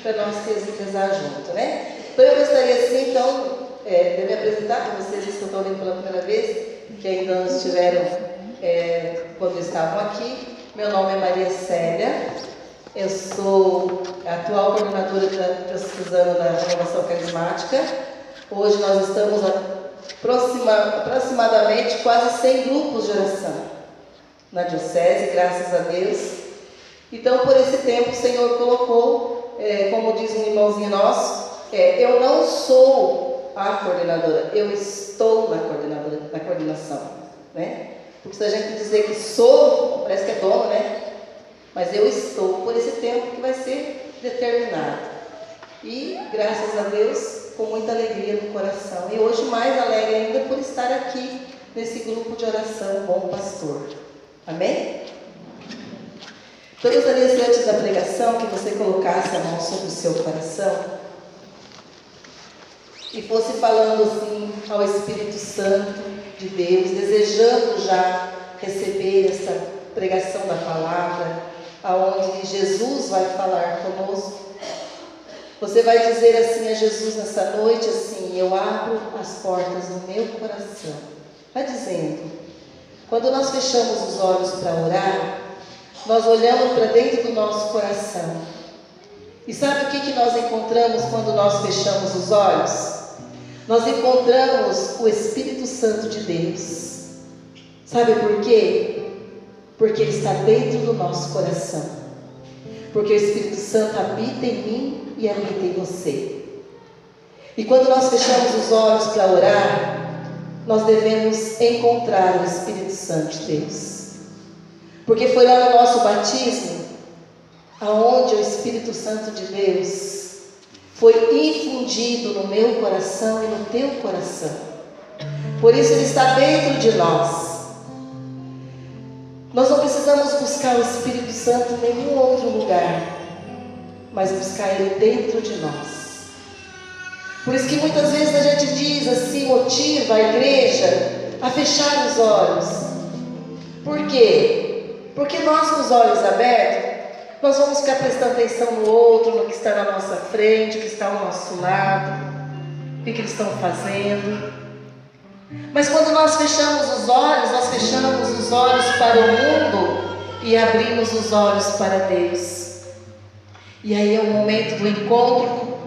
para nós rezar junto, né? Então eu gostaria assim, de me apresentar para vocês que estão ouvindo pela primeira vez, que ainda não estiveram quando estavam aqui. Meu nome é Maria Célia, eu sou a atual coordenadora diocesana da Renovação Carismática. Hoje nós estamos aproximadamente quase 100 grupos de oração na diocese, graças a Deus. Então, por esse tempo, o Senhor colocou, como diz um irmãozinho nosso, eu não sou a coordenadora, eu estou na coordenação, né? Porque se a gente dizer que sou, parece que é dono, né? Mas eu estou por esse tempo que vai ser determinado. E, graças a Deus, com muita alegria no coração. E hoje mais alegre ainda por estar aqui nesse grupo de oração Bom Pastor. Amém? Então eu gostaria, antes da pregação, que você colocasse a mão sobre o seu coração e fosse falando assim ao Espírito Santo de Deus, desejando já receber essa pregação da palavra, aonde Jesus vai falar conosco. Você vai dizer assim a Jesus nessa noite, assim: eu abro as portas do meu coração. Vai dizendo. Quando nós fechamos os olhos para orar, nós olhamos para dentro do nosso coração. E sabe o que nós encontramos quando nós fechamos os olhos? Nós encontramos o Espírito Santo de Deus. Sabe por quê? Porque Ele está dentro do nosso coração. Porque o Espírito Santo habita em mim e habita em você. E quando nós fechamos os olhos para orar, nós devemos encontrar o Espírito Santo de Deus. Porque foi lá no nosso batismo, aonde o Espírito Santo de Deus foi infundido no meu coração e no teu coração. Por isso Ele está dentro de nós. Nós não precisamos buscar o Espírito Santo em nenhum outro lugar, mas buscar Ele dentro de nós. Por isso que muitas vezes a gente diz assim, motiva a igreja a fechar os olhos. Por quê? Porque nós, com os olhos abertos, nós vamos ficar prestando atenção no outro, no que está na nossa frente, o que está ao nosso lado, o que eles estão fazendo. Mas quando nós fechamos os olhos, nós fechamos os olhos para o mundo e abrimos os olhos para Deus. E aí é o momento do encontro,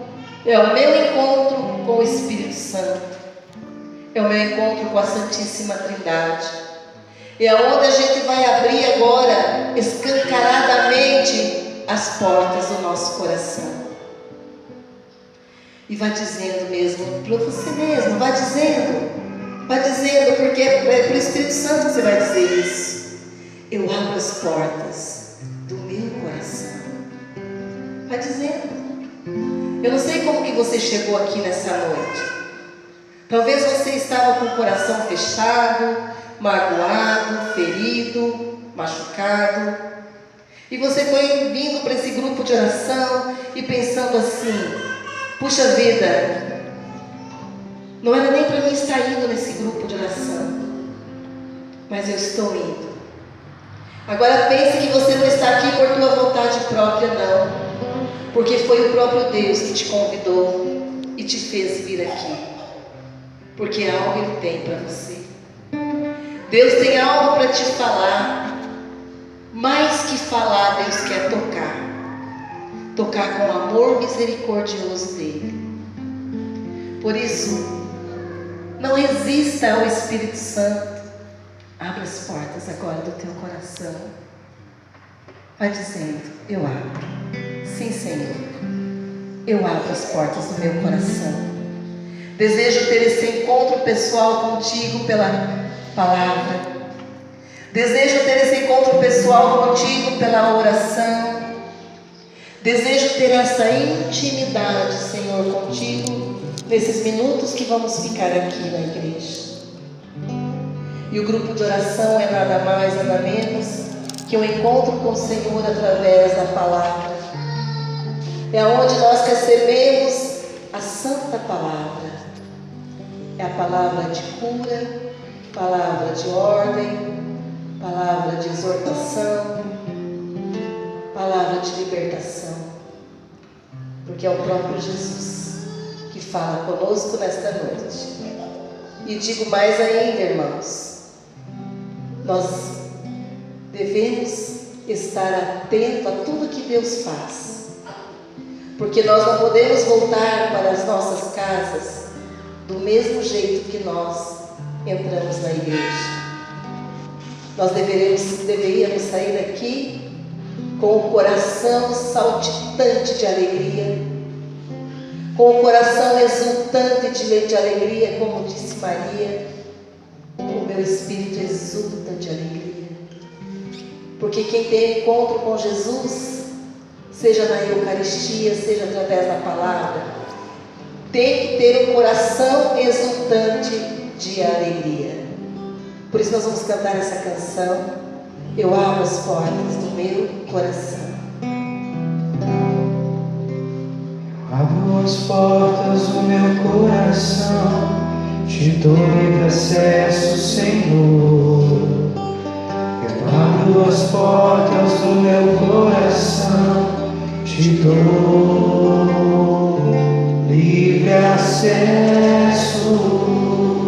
é o meu encontro com o Espírito Santo, é o meu encontro com a Santíssima Trindade. É onde a gente vai abrir agora, escancaradamente, as portas do nosso coração. E vai dizendo mesmo, para você mesmo, vai dizendo, porque é para o Espírito Santo que você vai dizer isso. Eu abro as portas do meu coração. Vai dizendo. Eu não sei como que você chegou aqui nessa noite. Talvez você estava com o coração fechado, magoado, ferido, machucado, e você foi vindo para esse grupo de oração e pensando assim: puxa vida, não era nem para mim estar indo nesse grupo de oração, mas eu estou indo. Agora pense que você não está aqui por tua vontade própria, não, porque foi o próprio Deus que te convidou e te fez vir aqui, porque algo Ele tem para você. Deus tem algo para te falar. Mais que falar, Deus quer tocar. Tocar com o amor misericordioso dEle. Por isso, não resista ao Espírito Santo. Abra as portas agora do teu coração. Vai dizendo: eu abro. Sim, Senhor. Eu abro as portas do meu coração. Desejo ter esse encontro pessoal contigo pela palavra. Desejo ter esse encontro pessoal contigo pela oração. Desejo ter essa intimidade, Senhor, contigo nesses minutos que vamos ficar aqui na igreja. E o grupo de oração é nada mais, nada menos que um encontro com o Senhor através da palavra. É onde nós recebemos a santa palavra. É a palavra de cura, palavra de ordem, palavra de exortação, palavra de libertação. porque é o próprio Jesus que fala conosco nesta noite. E digo mais ainda, irmãos, nós devemos estar atentos a tudo que Deus faz, porque nós não podemos voltar para as nossas casas do mesmo jeito que nós entramos na igreja. Nós deveríamos sair daqui com o coração saltitante de alegria, com o coração exultante de alegria, como disse Maria, o meu espírito exulta de alegria. Porque quem tem encontro com Jesus, seja na Eucaristia, seja através da palavra, tem que ter um coração exultante de alegria. Por isso nós vamos cantar essa canção, Eu Abro as Portas do Meu Coração. Abro as portas do meu coração, te dou livre acesso, Senhor. Eu abro as portas do meu coração, te dou livre acesso.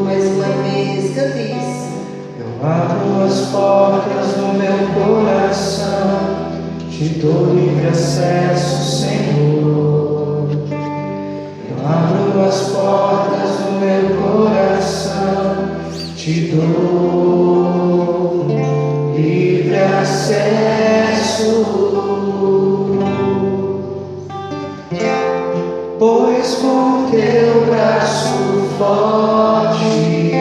Mais uma vez, cante isso. Eu abro as portas do meu coração, te dou livre acesso, Senhor. Eu abro as portas do meu coração, te dou livre acesso. Pois com teu braço forte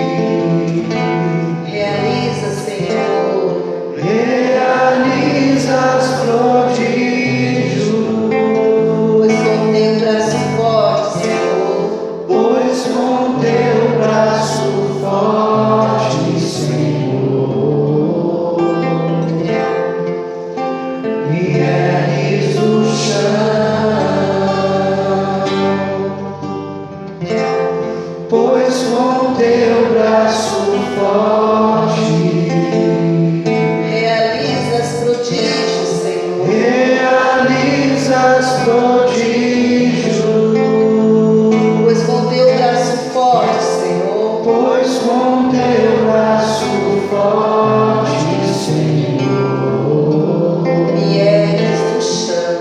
Realiza, Senhor, realizas prodígios. pois com teu braço forte, Senhor, Pois com teu braço forte, Senhor, me ergues do chão. Pois com teu braço forte realizas prodígios, Senhor, realizas prodígios. pois com teu braço forte, Senhor, Pois com teu braço forte, Senhor, me ergues do chão.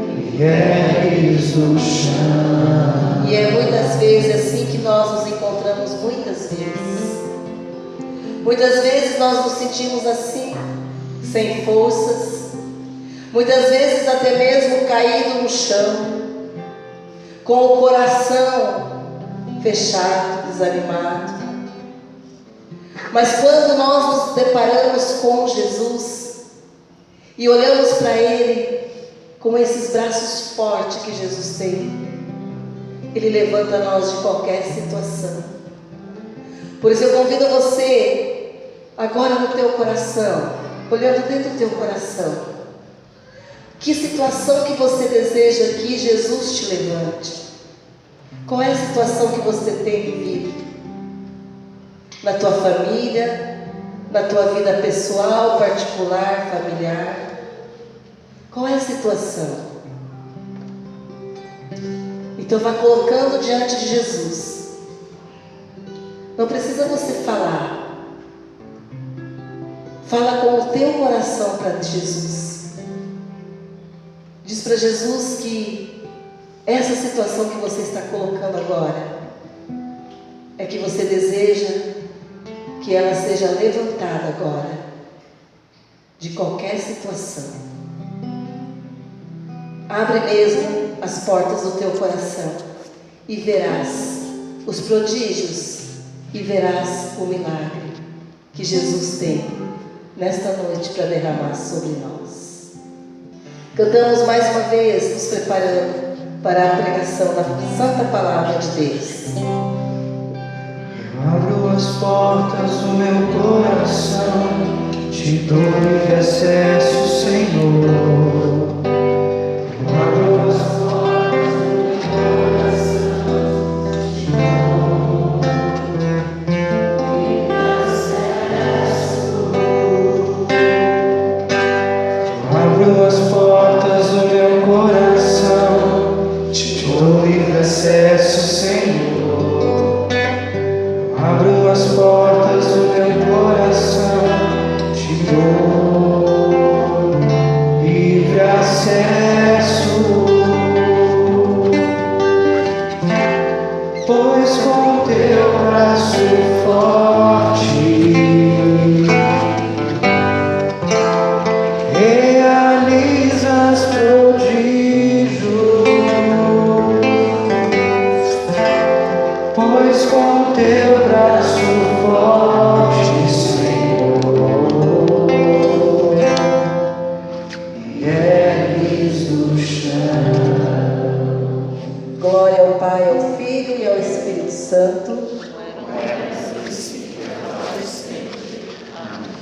me ergues do chão. E é muitas vezes assim que nós nos encontramos, muitas vezes. Muitas vezes nós nos sentimos assim, sem forças. Muitas vezes até mesmo caído no chão, com o coração fechado, desanimado. Mas quando nós nos deparamos com Jesus e olhamos para Ele com esses braços fortes que Jesus tem, Ele levanta nós de qualquer situação. Por isso eu convido você, agora no teu coração, olhando dentro do teu coração, que situação que você deseja que Jesus te levante? Qual é a situação que você tem vivido? Na tua família, na tua vida pessoal, particular, familiar? Qual é a situação? Então vá colocando diante de Jesus. Não precisa você falar. Fala com o teu coração para Jesus. Diz para Jesus que essa situação que você está colocando agora é que você deseja que ela seja levantada agora de qualquer situação. Abre mesmo as portas do teu coração e verás os prodígios e verás o milagre que Jesus tem nesta noite para derramar sobre nós. Cantamos mais uma vez, nos preparando para a pregação da Santa Palavra de Deus. Eu abro as portas do meu coração, te dou livre acesso, Senhor. Eu abro as portas do meu coração, te dou livre acesso. Eu abro as portas do meu coração, te livre acesso, Senhor. Abro as portas do meu coração, te dou livre acesso, pois com teu braço forte realizas prodígios, pois com teu braço forte, Senhor, me ergues do chão. Glória ao Pai, ao Filho e ao Espírito Santo.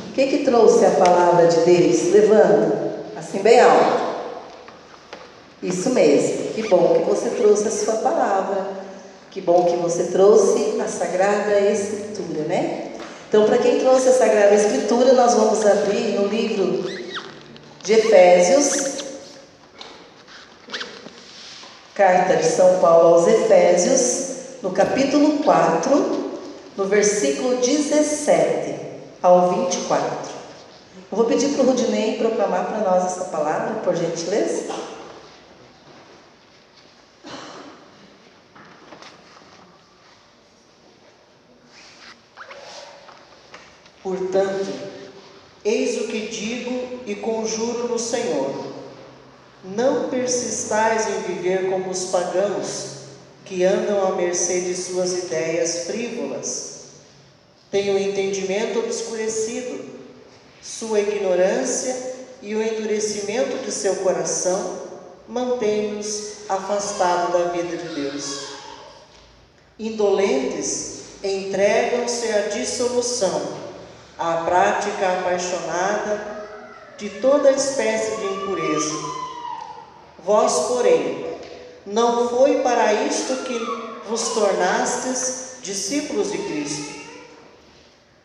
O que trouxe a palavra de Deus? Levanta, assim bem alto. Isso mesmo. Que bom que você trouxe a sua palavra. Que bom que você trouxe a Sagrada Escritura, né? Então, para quem trouxe a Sagrada Escritura, nós vamos abrir no livro de Efésios, carta de São Paulo aos Efésios, no capítulo 4, no versículo 17 ao 24. Eu vou pedir para o Rudinei proclamar para nós essa palavra, por gentileza. Portanto, eis o que digo e conjuro no Senhor: não persistais em viver como os pagãos, que andam à mercê de suas ideias frívolas. Têm o entendimento obscurecido, sua ignorância e o endurecimento de seu coração mantêm-nos afastados da vida de Deus. Indolentes, entregam-se à dissolução, à prática apaixonada de toda espécie de impureza. Vós, porém, não foi para isto que vos tornastes discípulos de Cristo.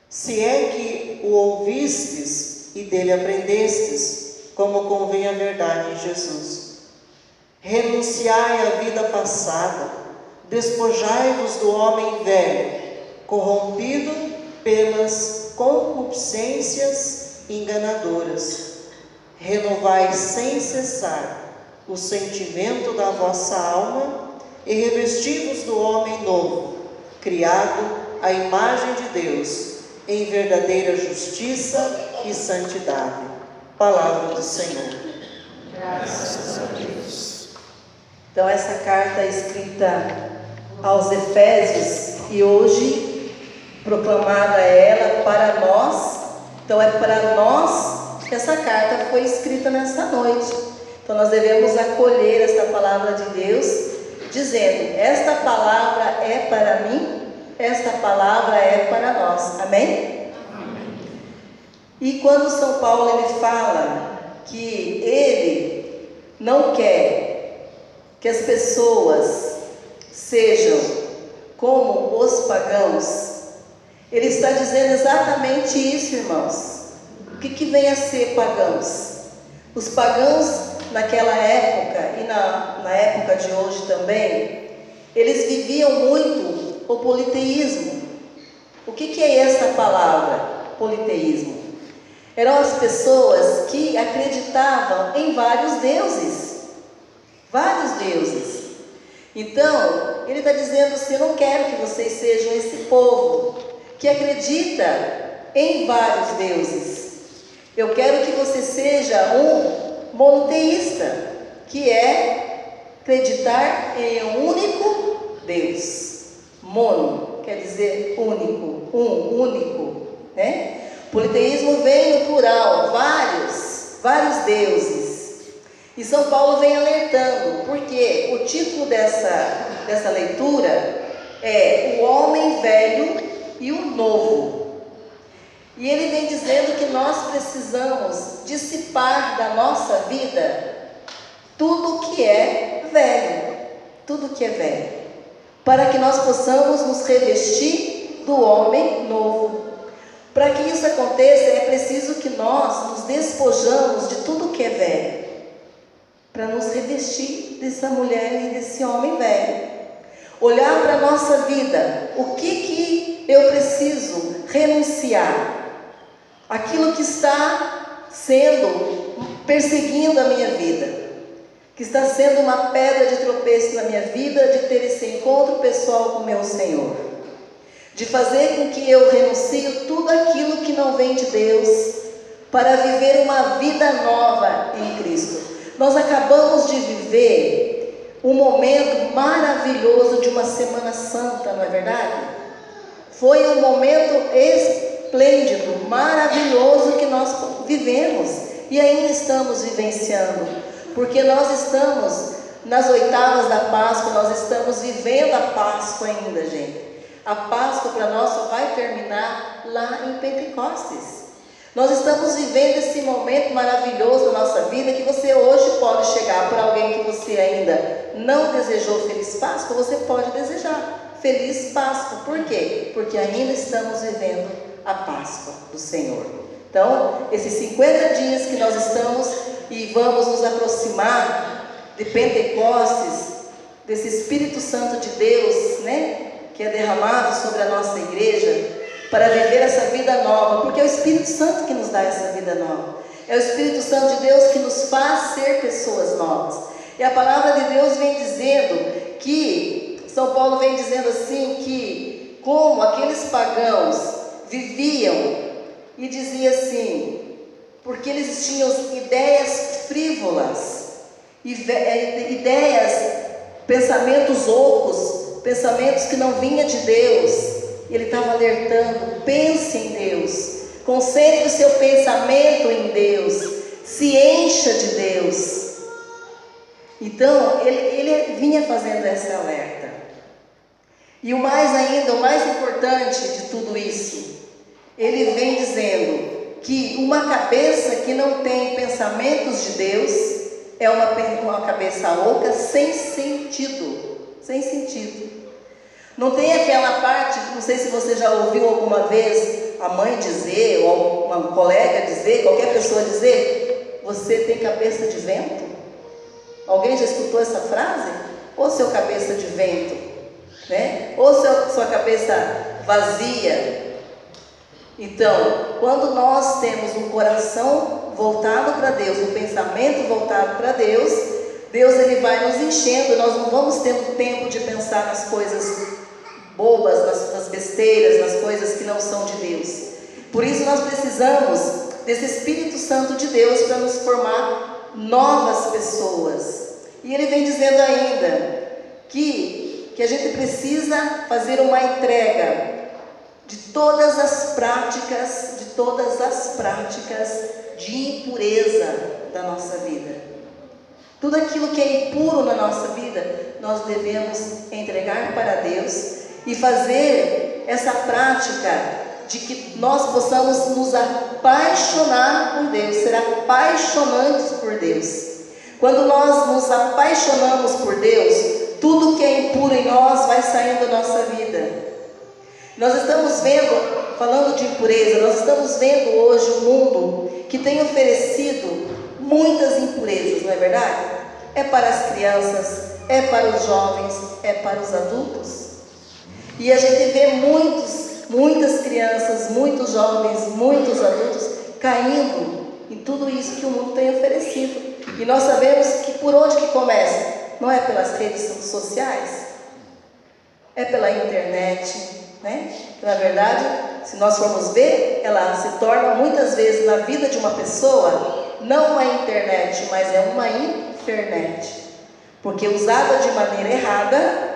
Se é que o ouvistes e dele aprendestes, como convém a verdade em Jesus. Renunciai à vida passada, despojai-vos do homem velho, corrompido pelas concupiscências enganadoras. Renovai sem cessar o sentimento da vossa alma e revesti-vos do homem novo, criado à imagem de Deus, em verdadeira justiça e santidade. Palavra do Senhor. Graças a Deus. Então, essa carta é escrita aos Efésios e hoje proclamada ela para nós. Então, é para nós que essa carta foi escrita nessa noite. Então, nós devemos acolher esta palavra de Deus, dizendo: esta palavra é para mim, esta palavra é para nós. Amém? Amém. E quando São Paulo ele fala que ele não quer que as pessoas sejam como os pagãos, ele está dizendo exatamente isso, irmãos. O que vem a ser pagãos? Os pagãos naquela época e na época de hoje também, eles viviam muito o politeísmo. O que é essa palavra, politeísmo? Eram as pessoas que acreditavam em vários deuses. Vários deuses. Então, ele está dizendo assim: eu não quero que vocês sejam esse povo que acredita em vários deuses. Eu quero que você seja um monoteísta, que é acreditar em um único Deus. Mono quer dizer único, único, né? Politeísmo vem no plural, vários deuses. E São Paulo vem alertando, porque o título dessa leitura é O Homem Velho e o Novo. E ele vem dizendo que nós precisamos dissipar da nossa vida tudo que é velho, para que nós possamos nos revestir do homem novo. Para que isso aconteça, é preciso que nós nos despojamos de tudo que é velho. para nos revestir dessa mulher e desse homem velho. Olhar para a nossa vida, o que eu preciso renunciar? Aquilo que está perseguindo a minha vida, que está sendo uma pedra de tropeço na minha vida, de ter esse encontro pessoal com o meu Senhor, de fazer com que eu renuncie tudo aquilo que não vem de Deus, para viver uma vida nova em Cristo. Nós acabamos de viver um momento maravilhoso de uma Semana Santa, não é verdade? Foi um momento esplêndido, maravilhoso que nós vivemos e ainda estamos vivenciando, porque nós estamos nas oitavas da Páscoa, nós estamos vivendo a Páscoa ainda, gente. A Páscoa para nós só vai terminar lá em Pentecostes. Nós estamos vivendo esse momento maravilhoso da nossa vida, que você hoje pode chegar para alguém que você ainda não desejou Feliz Páscoa, você pode desejar Feliz Páscoa. Por quê? Porque ainda estamos vivendo a Páscoa do Senhor. Então, esses 50 dias que nós estamos e vamos nos aproximar de Pentecostes, desse Espírito Santo de Deus, né, que é derramado sobre a nossa igreja, para viver essa vida nova, porque é o Espírito Santo que nos dá essa vida nova. É o Espírito Santo de Deus que nos faz ser pessoas novas. E a palavra de Deus vem dizendo que, São Paulo vem dizendo assim, que como aqueles pagãos viviam, e dizia assim, porque eles tinham ideias frívolas, ideias, pensamentos ocos, pensamentos que não vinham de Deus. Ele estava alertando, pense em Deus, concentre o seu pensamento em Deus, se encha de Deus. Então, ele vinha fazendo esse alerta. E o mais importante de tudo isso, ele vem dizendo que uma cabeça que não tem pensamentos de Deus é uma cabeça oca sem sentido, Não tem aquela parte, não sei se você já ouviu alguma vez a mãe dizer, ou uma colega dizer, qualquer pessoa dizer, você tem cabeça de vento? Alguém já escutou essa frase? Ou seu cabeça de vento, né? Ou sua cabeça vazia. Então, quando nós temos um coração voltado para Deus, um pensamento voltado para Deus, Deus ele vai nos enchendo, nós não vamos tendo tempo de pensar nas coisas bobas, nas besteiras, nas coisas que não são de Deus. Por isso nós precisamos desse Espírito Santo de Deus para nos formar novas pessoas. E ele vem dizendo ainda que a gente precisa fazer uma entrega de todas as práticas de impureza da nossa vida. Tudo aquilo que é impuro na nossa vida, nós devemos entregar para Deus e fazer essa prática de que nós possamos nos apaixonar por Deus, ser apaixonantes por Deus. Quando nós nos apaixonamos por Deus, tudo que é impuro em nós vai saindo da nossa vida. Nós estamos vendo, falando de impureza, nós estamos vendo hoje um mundo que tem oferecido muitas impurezas, não é verdade? É para as crianças, é para os jovens, é para os adultos. E a gente vê muitas crianças, muitos jovens, muitos adultos caindo em tudo isso que o mundo tem oferecido. E nós sabemos que por onde que começa? Não é pelas redes sociais, é pela internet, né? Na verdade, se nós formos ver, ela se torna muitas vezes na vida de uma pessoa, não uma internet, mas é uma internet. Porque usada de maneira errada,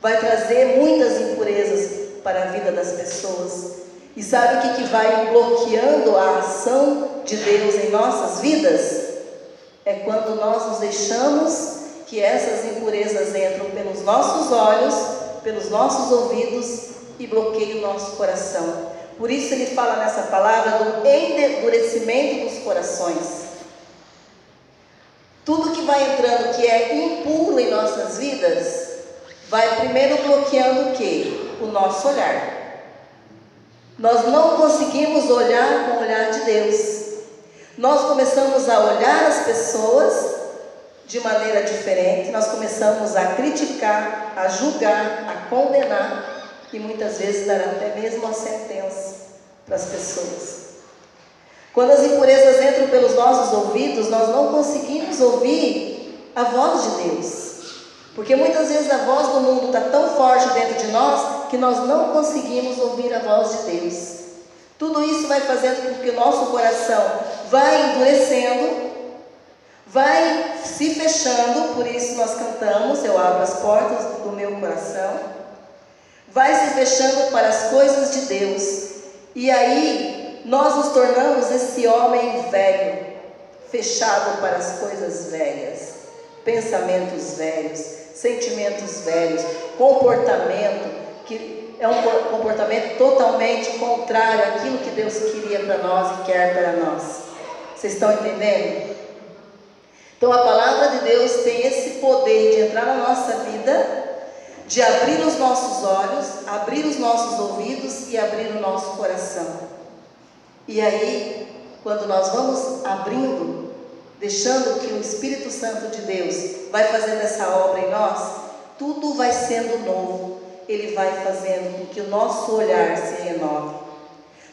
vai trazer muitas impurezas para a vida das pessoas. E sabe o que vai bloqueando a ação de Deus em nossas vidas? É quando nós nos deixamos que essas impurezas entram pelos nossos olhos, pelos nossos ouvidos e bloqueiam o nosso coração. Por isso ele fala nessa palavra do endurecimento dos corações. Tudo que vai entrando que é impuro em nossas vidas, vai primeiro bloqueando o quê? O nosso olhar. Nós não conseguimos olhar com o olhar de Deus. Nós começamos a olhar as pessoas de maneira diferente, nós começamos a criticar, a julgar, a condenar e muitas vezes dar até mesmo a sentença para as pessoas. Quando as impurezas entram pelos nossos ouvidos, nós não conseguimos ouvir a voz de Deus. Porque muitas vezes a voz do mundo está tão forte dentro de nós que nós não conseguimos ouvir a voz de Deus. Tudo isso vai fazendo com que o nosso coração vai endurecendo, vai se fechando, por isso nós cantamos, eu abro as portas do meu coração, vai se fechando para as coisas de Deus, e aí nós nos tornamos esse homem velho, fechado para as coisas velhas, pensamentos velhos, sentimentos velhos, comportamento que é um comportamento totalmente contrário àquilo que Deus queria para nós e quer para nós. Vocês estão entendendo? Então a palavra de Deus tem esse poder de entrar na nossa vida, de abrir os nossos olhos, abrir os nossos ouvidos e abrir o nosso coração. E aí, quando nós vamos abrindo, deixando que o Espírito Santo de Deus vai fazendo essa obra em nós, tudo vai sendo novo. Ele vai fazendo com que o nosso olhar se renove.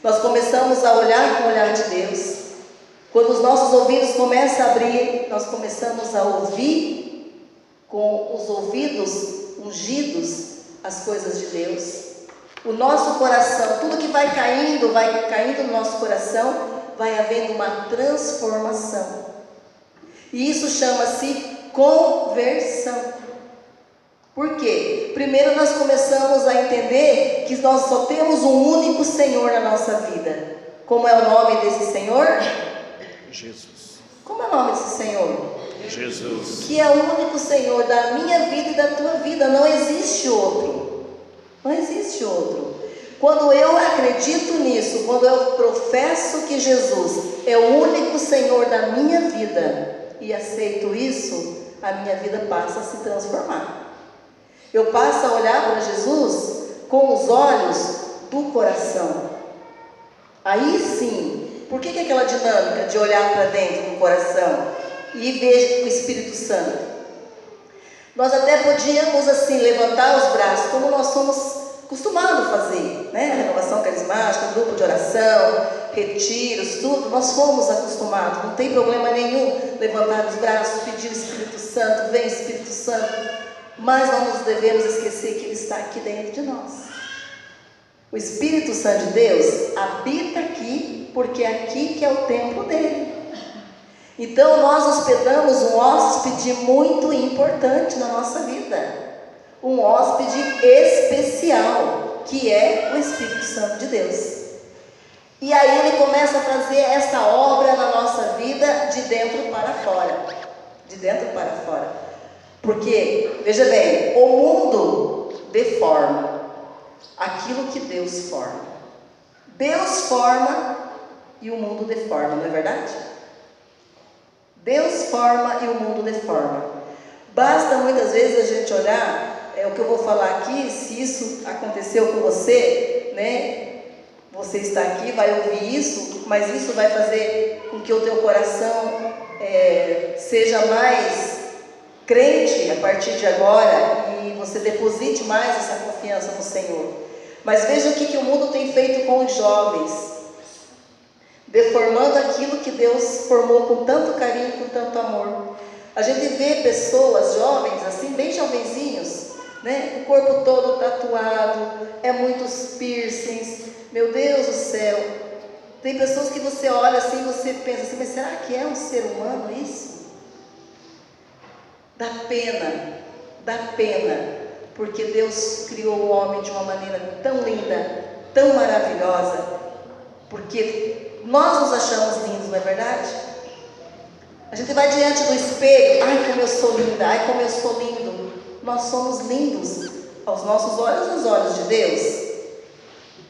Nós começamos a olhar com o olhar de Deus. Quando os nossos ouvidos começam a abrir, nós começamos a ouvir com os ouvidos ungidos as coisas de Deus. O nosso coração, tudo que vai caindo no nosso coração, vai havendo uma transformação. E isso chama-se conversão. Por quê? Primeiro nós começamos a entender que nós só temos um único Senhor na nossa vida. Como é o nome desse Senhor? Jesus. Como é o nome desse Senhor? Jesus. Que é o único Senhor da minha vida e da tua vida. Não existe outro. Não existe outro. Quando eu acredito nisso, quando eu professo que Jesus é o único Senhor da minha vida e aceito isso, a minha vida passa a se transformar. Eu passo a olhar para Jesus com os olhos do coração. Aí sim, por que aquela dinâmica de olhar para dentro do coração e ver o Espírito Santo? Nós até podíamos assim levantar os braços, como nós somos acostumados a fazer, né? Renovação carismática, grupo de oração, retiros, tudo, nós fomos acostumados, não tem problema nenhum levantar os braços, pedir o Espírito Santo, vem Espírito Santo. Mas não nos devemos esquecer que Ele está aqui dentro de nós. O Espírito Santo de Deus habita aqui, porque é aqui que é o templo dele. Então nós hospedamos um hóspede muito importante na nossa vida. Um hóspede especial, que é o Espírito Santo de Deus. E aí Ele começa a fazer essa obra na nossa vida de dentro para fora. De dentro para fora. Porque, veja bem, o mundo deforma aquilo que Deus forma. Deus forma e o mundo deforma, não é verdade? Deus forma e o mundo deforma. Basta muitas vezes a gente olhar, o que eu vou falar aqui, se isso aconteceu com você, né? Você está aqui, vai ouvir isso, mas isso vai fazer com que o teu coração seja mais crente a partir de agora e você deposite mais essa confiança no Senhor. Mas veja o que o mundo tem feito com os jovens, deformando aquilo que Deus formou com tanto carinho, com tanto amor. A gente vê pessoas jovens, assim, bem jovenzinhos, né? O corpo todo tatuado, muitos piercings, meu Deus do céu. Tem pessoas que você olha assim, você pensa assim, mas será que é um ser humano isso? Dá pena, porque Deus criou o homem de uma maneira tão linda, tão maravilhosa, porque nós nos achamos lindos, não é verdade? A gente vai diante do espelho, ai como eu sou linda, ai como eu sou lindo. Nós somos lindos aos nossos olhos, aos olhos de Deus.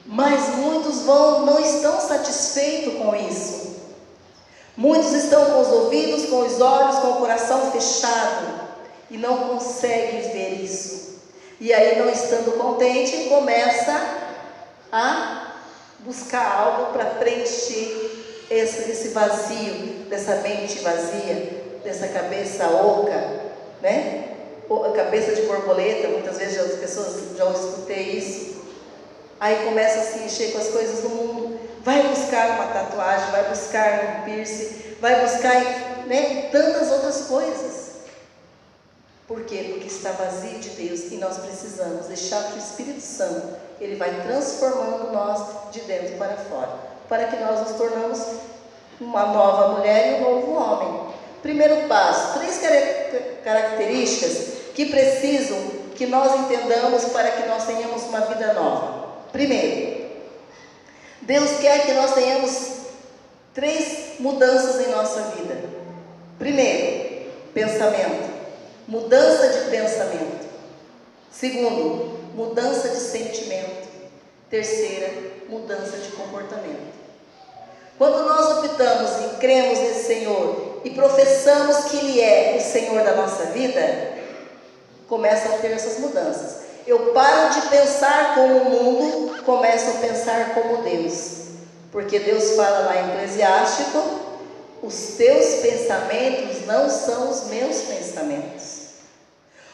Mas muitos não estão satisfeitos com isso. Muitos estão com os ouvidos, com os olhos, com o coração fechado e não conseguem ver isso. E aí, não estando contente, começa a buscar algo para preencher esse vazio, dessa mente vazia, dessa cabeça oca, né? A cabeça de borboleta, muitas vezes as pessoas já escutei isso. Aí começa a se encher com as coisas do mundo, vai buscar uma tatuagem, vai buscar um piercing, vai buscar, né, tantas outras coisas. Por quê? Porque está vazio de Deus e nós precisamos deixar que o Espírito Santo, ele vai transformando nós de dentro para fora, para que nós nos tornamos uma nova mulher e um novo homem. Primeiro passo, 3 características que precisam que nós entendamos para que nós tenhamos uma vida nova. Primeiro, Deus quer que nós tenhamos 3 mudanças em nossa vida. Primeiro, pensamento, mudança de pensamento. Segundo, mudança de sentimento. Terceira, mudança de comportamento. Quando nós optamos e cremos nesse Senhor e professamos que Ele é o Senhor da nossa vida, começam a ter essas mudanças. Eu paro de pensar como o mundo, começo a pensar como Deus. Porque Deus fala lá em Eclesiástico, os teus pensamentos não são os meus pensamentos.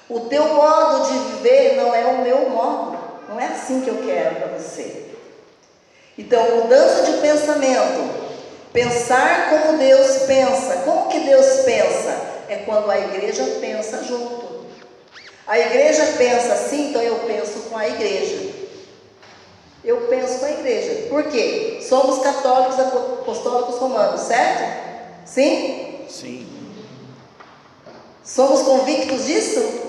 O teu modo de viver não é o meu modo. Não é assim que eu quero para você. Então, mudança de pensamento. Pensar como Deus pensa. Como que Deus pensa? É quando a igreja pensa junto. A igreja pensa assim, então eu penso com a igreja. Eu penso com a igreja. Por quê? Somos católicos apostólicos romanos, certo? Sim? Sim. Somos convictos disso?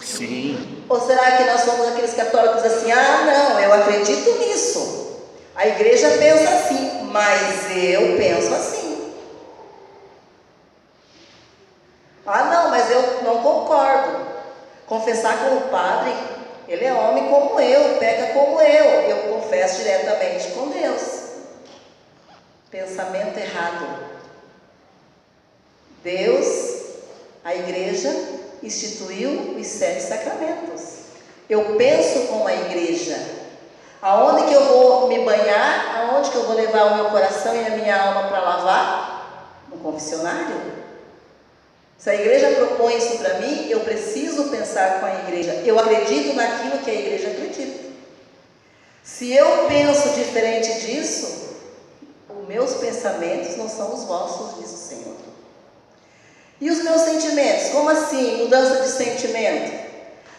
Sim. Ou será que nós somos aqueles católicos assim, não, eu acredito nisso. A igreja pensa assim, mas eu penso assim. Não, mas eu não concordo. Confessar com o padre, ele é homem como eu, peca como eu confesso diretamente com Deus. Pensamento errado. Deus, a igreja, instituiu os 7 sacramentos. Eu penso como a igreja. Aonde que eu vou me banhar? Aonde que eu vou levar o meu coração e a minha alma para lavar? No confessionário? Se a igreja propõe isso para mim, eu preciso pensar com a igreja. Eu acredito naquilo que a igreja acredita. Se eu penso diferente disso, os meus pensamentos não são os vossos, diz o Senhor. E os meus sentimentos? Como assim, mudança de sentimento?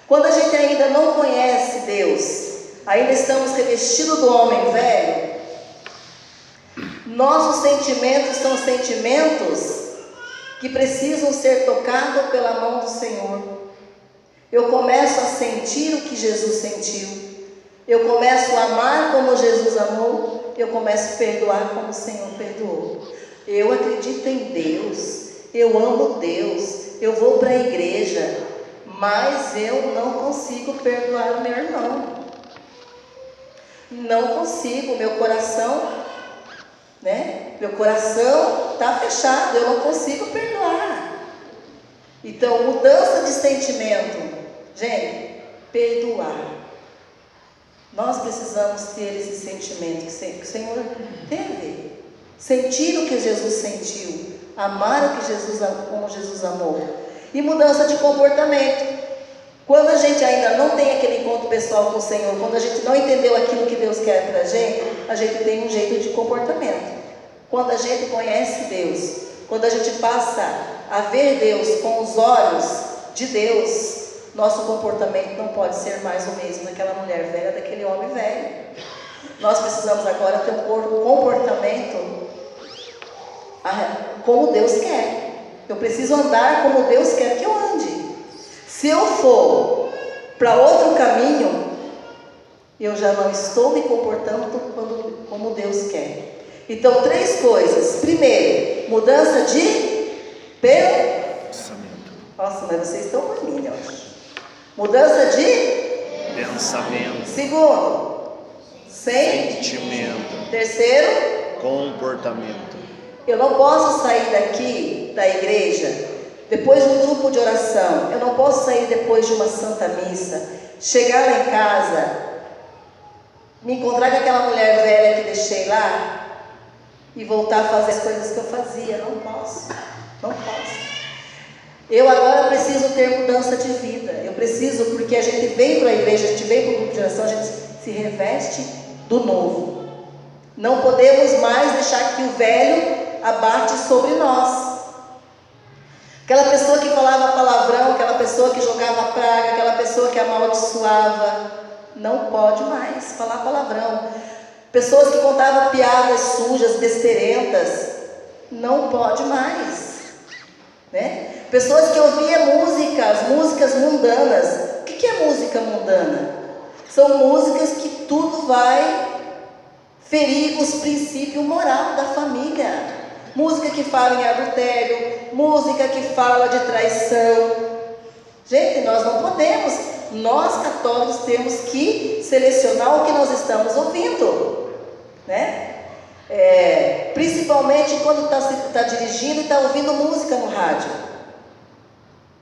Quando a gente ainda não conhece Deus, ainda estamos revestidos do homem velho, nossos sentimentos são sentimentos que precisam ser tocados pela mão do Senhor. Eu começo a sentir o que Jesus sentiu. Eu começo a amar como Jesus amou. Eu começo a perdoar como o Senhor perdoou. Eu acredito em Deus. Eu amo Deus. Eu vou para a igreja. Mas eu não consigo perdoar o meu irmão. Não consigo. Meu coração... Meu coração está fechado, eu não consigo perdoar. Então, mudança de sentimento. Gente, perdoar. Nós precisamos ter esse sentimento que o Senhor teve. Sentir o que Jesus sentiu. Amar como Jesus amou. E mudança de comportamento. Quando a gente ainda não tem aquele encontro pessoal com o Senhor, quando a gente não entendeu aquilo que Deus quer para a gente tem um jeito de comportamento. Quando a gente conhece Deus, quando a gente passa a ver Deus com os olhos de Deus, nosso comportamento não pode ser mais o mesmo daquela mulher velha, daquele homem velho. Nós precisamos agora ter um comportamento como Deus quer. Eu preciso andar como Deus quer que eu ande. Se eu for para outro caminho, eu já não estou me comportando como Deus quer. Então, 3 coisas. Primeiro, mudança de pensamento. Nossa, mas vocês estão dormindo, eu acho. Mudança de pensamento. Segundo, sentimento. Terceiro, comportamento. Eu não posso sair daqui da igreja depois de um grupo de oração. Eu não posso sair depois de uma santa missa, chegar lá em casa, me encontrar com aquela mulher velha que deixei lá e voltar a fazer as coisas que eu fazia. Não posso. Eu agora preciso ter mudança de vida. Eu preciso, porque a gente vem para a igreja, a gente vem para o grupo de oração, a gente se reveste do novo. Não podemos mais deixar que o velho abate sobre nós. Aquela pessoa que falava palavrão, aquela pessoa que jogava praga, aquela pessoa que amaldiçoava, não pode mais falar palavrão. Pessoas que contavam piadas sujas, besteirentas, não pode mais, né? Pessoas que ouviam músicas mundanas. O que é música mundana? São músicas que tudo vai ferir os princípios morais da família. Música que fala em adultério, música que fala de traição. Gente, nós não podemos. Nós católicos temos que selecionar o que nós estamos ouvindo, né? Principalmente quando está dirigindo e está ouvindo música no rádio.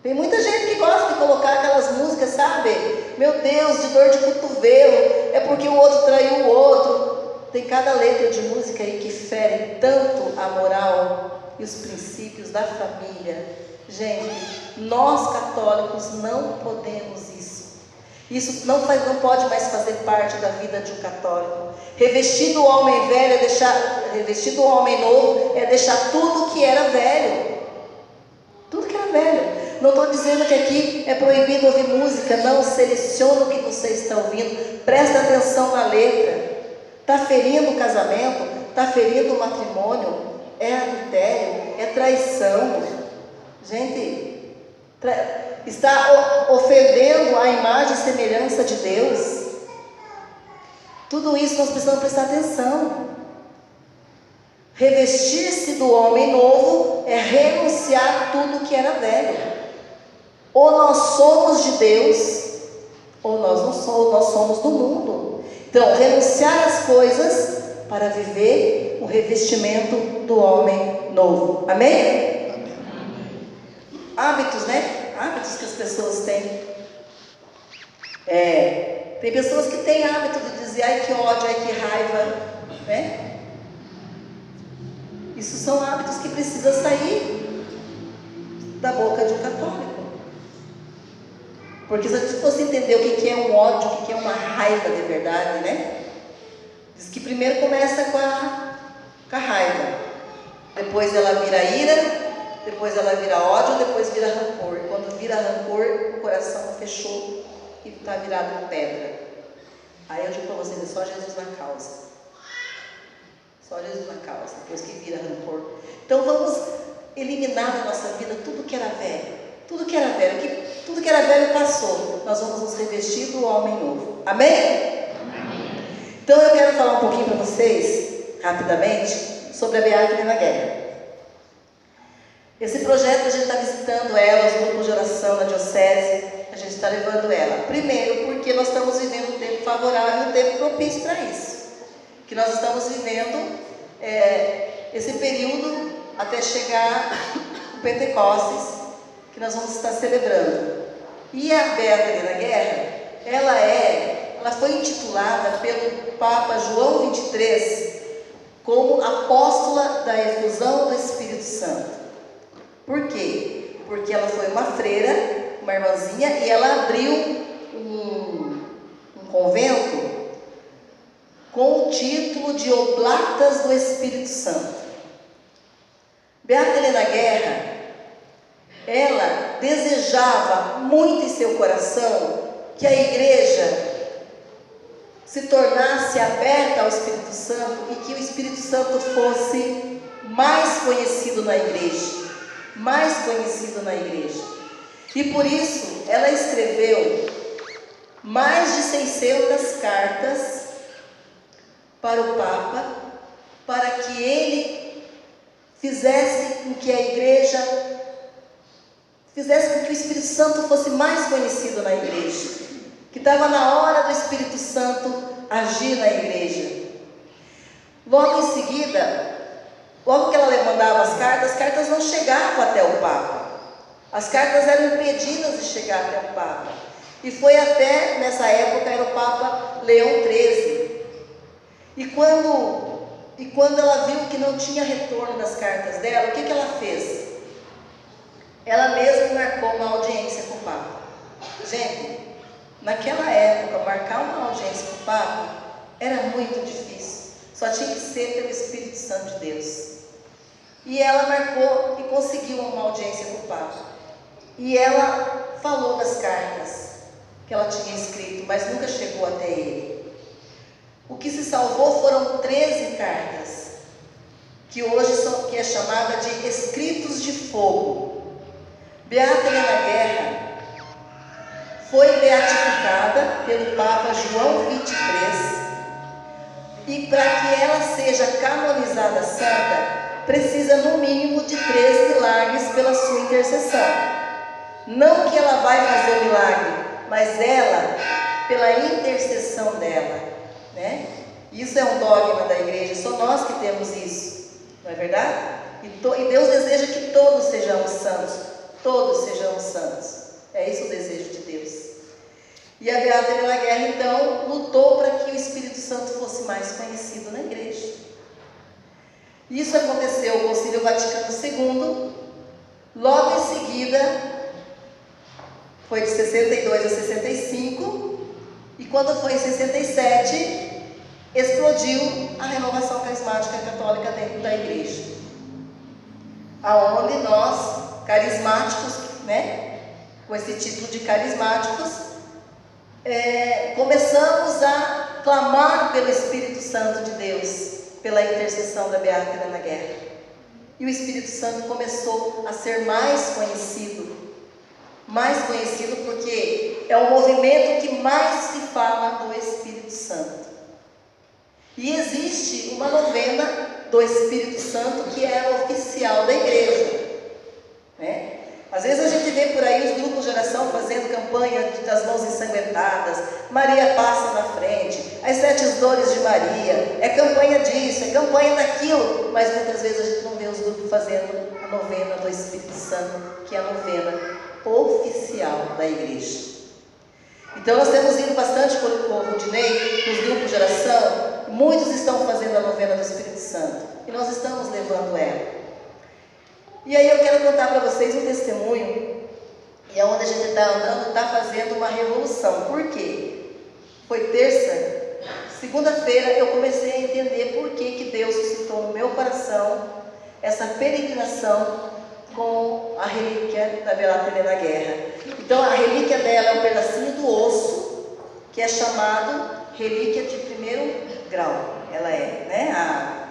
Tem muita gente que gosta de colocar aquelas músicas, sabe? Meu Deus, de dor de cotovelo, é porque o outro traiu o outro. Tem cada letra de música aí que fere tanto a moral e os princípios da família. Gente, nós católicos não podemos isso. Isso não pode mais fazer parte da vida de um católico. Revestir do homem velho revestir do homem novo é deixar tudo que era velho. Tudo que era velho. Não estou dizendo que aqui é proibido ouvir música, não. Seleciona o que você está ouvindo, presta atenção na letra. Está ferindo o casamento, está ferindo o matrimônio, é adultério, é traição. Gente, está ofendendo a imagem e semelhança de Deus. Tudo isso nós precisamos prestar atenção. Revestir-se do homem novo é renunciar a tudo que era velho. Ou nós somos de Deus, ou nós não somos, nós somos do mundo. Então, renunciar às coisas para viver o revestimento do homem novo. Amém? Amém. Hábitos, né? Hábitos que as pessoas têm. Tem pessoas que têm hábito de dizer, ai que ódio, ai que raiva, né? Isso são hábitos que precisam sair da boca de um católico. Porque se a gente fosse entender o que é um ódio, o que é uma raiva de verdade, né? Diz que primeiro começa com a raiva. Depois ela vira ira, depois ela vira ódio, depois vira rancor. E quando vira rancor, o coração fechou e está virado em pedra. Aí eu digo para vocês, é só Jesus na causa. Só Jesus na causa, depois que vira rancor. Então vamos eliminar da nossa vida tudo que era velho. Tudo que era velho, tudo que era velho passou. Nós vamos nos revestir do homem novo. Amém? Amém. Então eu quero falar um pouquinho para vocês, rapidamente, sobre a Beata Helena Guerra. Esse projeto a gente está visitando ela, os grupos de oração na diocese, a gente está levando ela. Primeiro, porque nós estamos vivendo um tempo favorável, um tempo propício para isso. Que nós estamos vivendo esse período até chegar o Pentecostes, que nós vamos estar celebrando. E a Beata Helena Guerra, ela foi intitulada pelo Papa João XXIII como apóstola da efusão do Espírito Santo. Por quê? Porque ela foi uma freira, uma irmãzinha, e ela abriu um convento com o título de Oblatas do Espírito Santo. Beata Helena Guerra, ela desejava muito em seu coração que a igreja se tornasse aberta ao Espírito Santo e que o Espírito Santo fosse mais conhecido na igreja. Mais conhecido na igreja. E por isso ela escreveu mais de 600 cartas para o Papa, para que ele fizesse com que a igreja, fizesse com que o Espírito Santo fosse mais conhecido na igreja, que estava na hora do Espírito Santo agir na igreja. Logo em seguida, logo que ela mandava as cartas não chegavam até o Papa. As cartas eram impedidas de chegar até o Papa. E foi até, nessa época, era o Papa Leão XIII. E quando ela viu que não tinha retorno das cartas dela, o que ela fez? ela mesma marcou uma audiência com o Papa. Gente, naquela época, marcar uma audiência com o Papa era muito difícil. Só tinha que ser pelo Espírito Santo de Deus. E ela marcou e conseguiu uma audiência com o Papa. E ela falou das cartas que ela tinha escrito, mas nunca chegou até ele. O que se salvou foram 13 cartas, que hoje que é chamada de Escritos de Fogo. Beata Helena Guerra foi beatificada pelo Papa João XXIII, e para que ela seja canonizada santa, precisa no mínimo de 3 milagres pela sua intercessão. Não que ela vai fazer o milagre, mas ela, pela intercessão dela, né? Isso é um dogma da igreja, só nós que temos isso, não é verdade? E Deus deseja que todos sejamos santos, todos sejamos santos. É isso o desejo de Deus. E a Beata Helena Guerra, então, lutou para que o Espírito Santo fosse mais conhecido na igreja. Isso aconteceu no Concílio Vaticano II, logo em seguida, foi de 62 a 65, e quando foi em 67, explodiu a renovação carismática católica dentro da igreja. Aonde nós, carismáticos, né, com esse título de carismáticos, começamos a clamar pelo Espírito Santo de Deus, pela intercessão da Beata Helena Guerra. E o Espírito Santo começou a ser mais conhecido porque é o movimento que mais se fala do Espírito Santo. E existe uma novena do Espírito Santo que é oficial da igreja, né? Às vezes a gente vê por aí os grupos de oração fazendo campanha das mãos ensanguentadas, Maria passa na frente, as 7 dores de Maria, é campanha disso, é campanha daquilo, mas muitas vezes a gente não vê os grupos fazendo a novena do Espírito Santo, que é a novena oficial da igreja. Então nós temos ido bastante com o Rudinei, nos grupos de oração, muitos estão fazendo a novena do Espírito Santo, e nós estamos levando ela. E aí eu quero contar para vocês um testemunho, e aonde a gente está andando, está fazendo uma revolução. Por quê? Foi terça, segunda-feira eu comecei a entender por que Deus suscitou no meu coração essa peregrinação com a relíquia da Beata Helena Guerra. Então a relíquia dela é um pedacinho do osso, que é chamado relíquia de 1º grau. Ela é, né?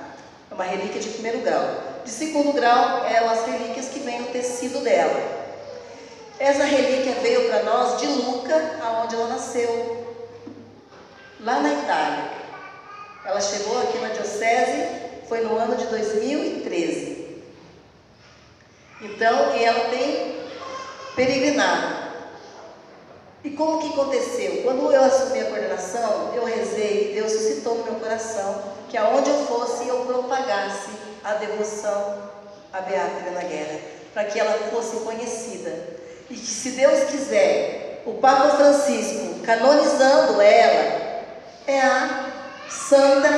É uma relíquia de 1º grau. De 2º grau, as relíquias que vêm no tecido dela. Essa relíquia veio para nós de Lucca, aonde ela nasceu, lá na Itália. Ela chegou aqui na diocese, foi no ano de 2013. Então, ela tem peregrinado. E como que aconteceu? Quando eu assumi a coordenação, eu rezei, Deus suscitou no meu coração que aonde eu fosse, eu propagasse a devoção à Beata Helena Guerra, para que ela fosse conhecida. E que, se Deus quiser, o Papa Francisco, canonizando ela, é a santa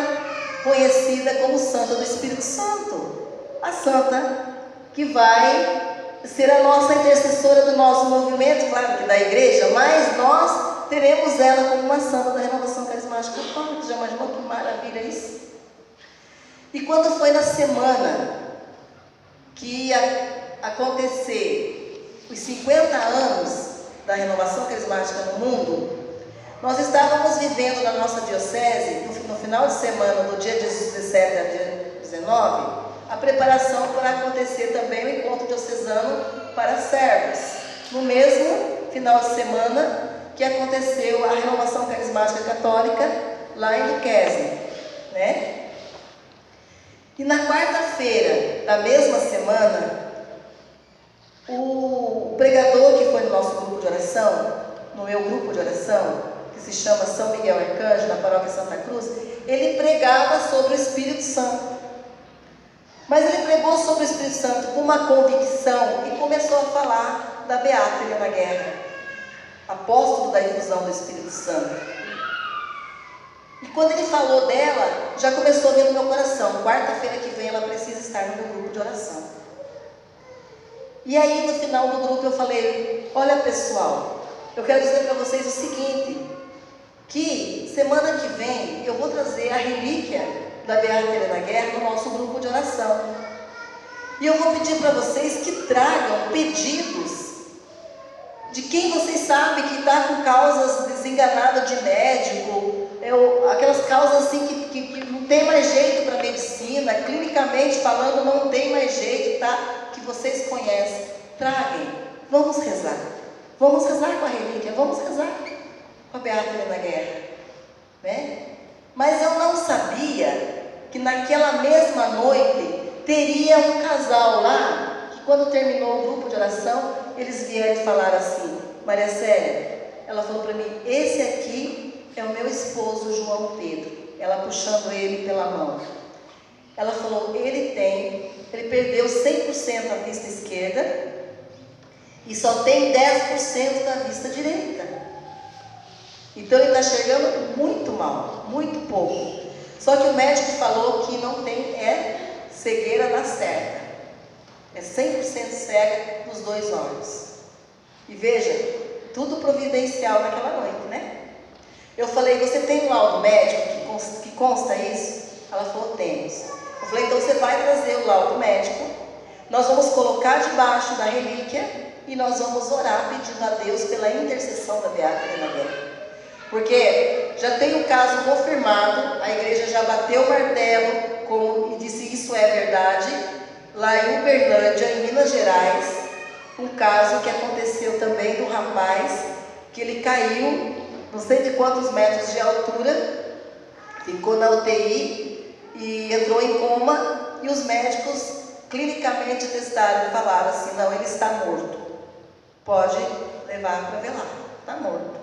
conhecida como Santa do Espírito Santo. A santa que vai ser a nossa intercessora do nosso movimento, claro que da igreja, mas nós teremos ela como uma santa da renovação carismática católica. Já imaginou que maravilha isso? E quando foi na semana que ia acontecer os 50 anos da renovação carismática no mundo, nós estávamos vivendo na nossa diocese, no final de semana, do dia 17 a dia 19, a preparação para acontecer também o encontro diocesano para servos, no mesmo final de semana que aconteceu a renovação carismática católica lá em Luquezna, né? E na quarta-feira da mesma semana, o pregador que foi no nosso grupo de oração, no meu grupo de oração, que se chama São Miguel Arcanjo, na paróquia Santa Cruz, ele pregava sobre o Espírito Santo. Mas ele pregou sobre o Espírito Santo com uma convicção e começou a falar da Beata Helena Guerra, apóstolo da infusão do Espírito Santo. E quando ele falou dela, já começou a vir no meu coração, quarta-feira que vem ela precisa estar no meu grupo de oração. E aí no final do grupo eu falei, olha pessoal, eu quero dizer para vocês o seguinte, que semana que vem eu vou trazer a relíquia da Beata Helena Guerra no nosso grupo de oração. E eu vou pedir para vocês que tragam pedidos de quem vocês sabem que está com causas desenganadas de médico, aquelas causas assim que não tem mais jeito para medicina, clinicamente falando não tem mais jeito, tá? Que vocês conhecem. Traguem, vamos rezar com a relíquia, vamos rezar com a Beata Helena Guerra, né? Mas eu não sabia que naquela mesma noite teria um casal lá, que quando terminou o grupo de oração, eles vieram e falaram assim, Maria Célia, ela falou para mim, esse aqui é o meu esposo João Pedro, ela puxando ele pela mão. Ela falou, ele perdeu 100% a vista esquerda e só tem 10% da vista direita. Então ele está enxergando muito mal, muito pouco. Só que o médico falou que não tem, cegueira na certa. É 100% cega nos dois olhos. E veja, tudo providencial naquela noite, né? Eu falei, você tem um laudo médico que consta isso? Ela falou, temos. Eu falei, então você vai trazer o laudo médico, nós vamos colocar debaixo da relíquia e nós vamos orar pedindo a Deus pela intercessão da Beata Helena Guerra. Porque já tem o caso confirmado, a igreja já bateu o martelo e disse isso é verdade, lá em Uberlândia, em Minas Gerais, um caso que aconteceu também do rapaz, que ele caiu, não sei de quantos metros de altura, ficou na UTI e entrou em coma, e os médicos clinicamente testaram e falaram assim, não, ele está morto, pode levar para velar, está morto.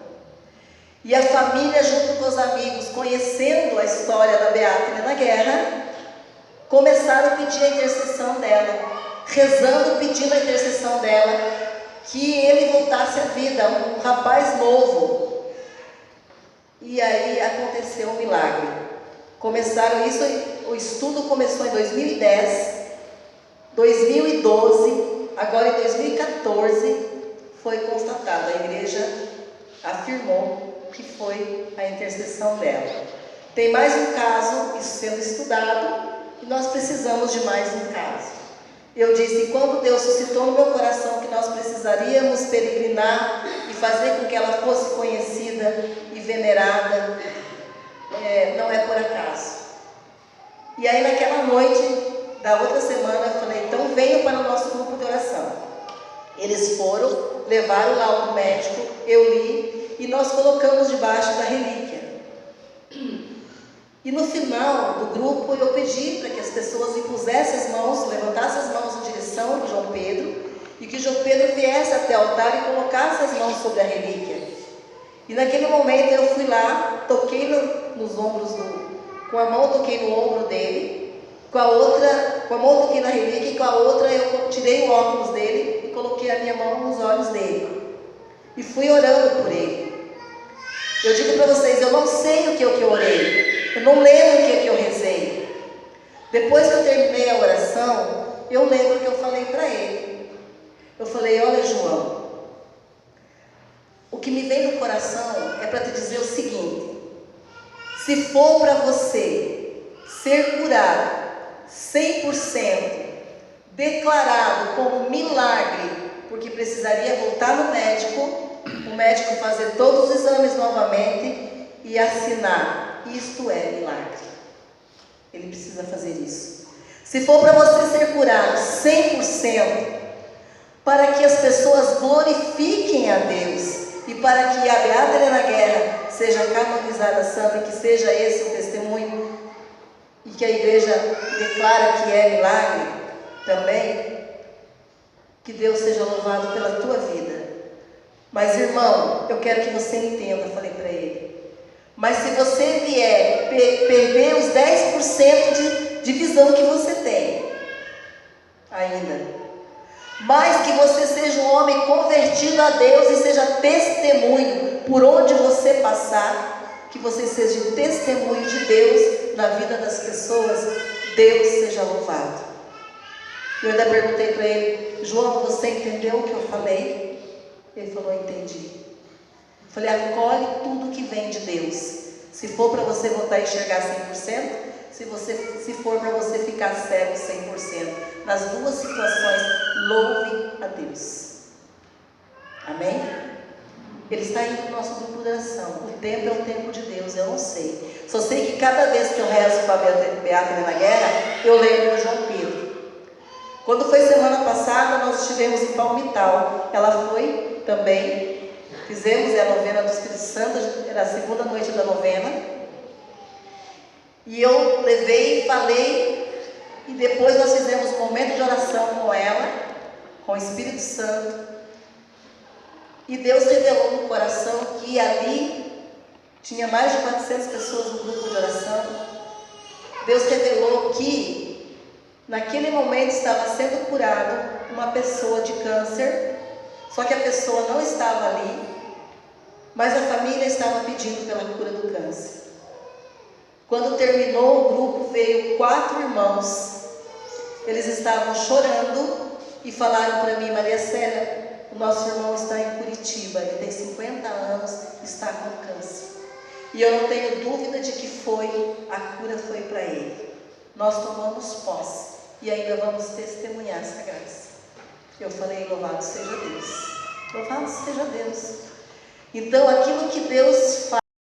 E a família, junto com os amigos, conhecendo a história da Beata Helena Guerra, começaram a pedir a intercessão dela, rezando, pedindo a intercessão dela, que ele voltasse à vida, um rapaz novo. E aí aconteceu um milagre. Começaram isso, o estudo começou em 2010, 2012, agora em 2014 foi constatado, a igreja afirmou que foi a intercessão dela. Tem mais um caso, isso sendo estudado, e nós precisamos de mais um caso. Eu disse, quando Deus suscitou no meu coração que nós precisaríamos peregrinar e fazer com que ela fosse conhecida e venerada, não é por acaso. E aí naquela noite da outra semana eu falei, então venham para o nosso grupo de oração. Eles foram, levaram o laudo médico, eu li, e nós colocamos debaixo da relíquia. E no final do grupo eu pedi para que as pessoas impusessem as mãos, levantassem as mãos em direção de João Pedro, e que João Pedro viesse até o altar e colocasse as mãos sobre a relíquia. E naquele momento eu fui lá, toquei nos ombros, com a mão toquei no ombro dele, com a mão toquei na relíquia, e com a outra eu tirei o óculos dele e coloquei a minha mão nos olhos dele. E fui orando por ele. Eu digo para vocês, eu não sei o que eu orei, eu não lembro o que eu rezei. Depois que eu terminei a oração, eu lembro que eu falei para ele. Eu falei, olha João, o que me vem no coração é para te dizer o seguinte, se for para você ser curado 100%, declarado como milagre, porque precisaria voltar no médico, o médico fazer todos os exames novamente e assinar, isto é milagre. Ele precisa fazer isso. Se for para você ser curado 100%, para que as pessoas glorifiquem a Deus e para que a Beata Helena Guerra seja canonizada santa, que seja esse o testemunho e que a igreja declara que é milagre também, que Deus seja louvado pela tua vida. Mas irmão, eu quero que você entenda, falei para ele, mas se você vier perder os 10% de visão que você tem ainda, mas que você seja um homem convertido a Deus e seja testemunho por onde você passar, que você seja testemunho de Deus na vida das pessoas, Deus seja louvado. Eu ainda perguntei para ele: João, você entendeu o que eu falei? Ele falou: entendi. Eu falei: acolhe tudo que vem de Deus. Se for para você voltar a enxergar 100%, se for para você ficar cego 100%. Nas duas situações, louve a Deus. Amém? Ele está indo no nosso grupo de oração. O tempo é o tempo de Deus, eu não sei. Só sei que cada vez que eu rezo com a Beata na Guerra, eu lembro do João Pedro. Quando foi semana passada, nós estivemos em Palmital. Ela foi também. Fizemos a novena do Espírito Santo, era a segunda noite da novena. E eu levei, falei, e depois nós fizemos um momento de oração com ela, com o Espírito Santo. E Deus revelou no coração que ali tinha mais de 400 pessoas no grupo de oração. Deus revelou que naquele momento estava sendo curado uma pessoa de câncer, só que a pessoa não estava ali, mas a família estava pedindo pela cura do câncer. Quando terminou o grupo, veio 4 irmãos. Eles estavam chorando e falaram para mim: Maria Célia, o nosso irmão está em Curitiba, ele tem 50 anos, está com câncer. E eu não tenho dúvida de que a cura foi para ele. Nós tomamos posse e ainda vamos testemunhar essa graça. Eu falei: louvado seja Deus. Louvado seja Deus. Então, aquilo que Deus faz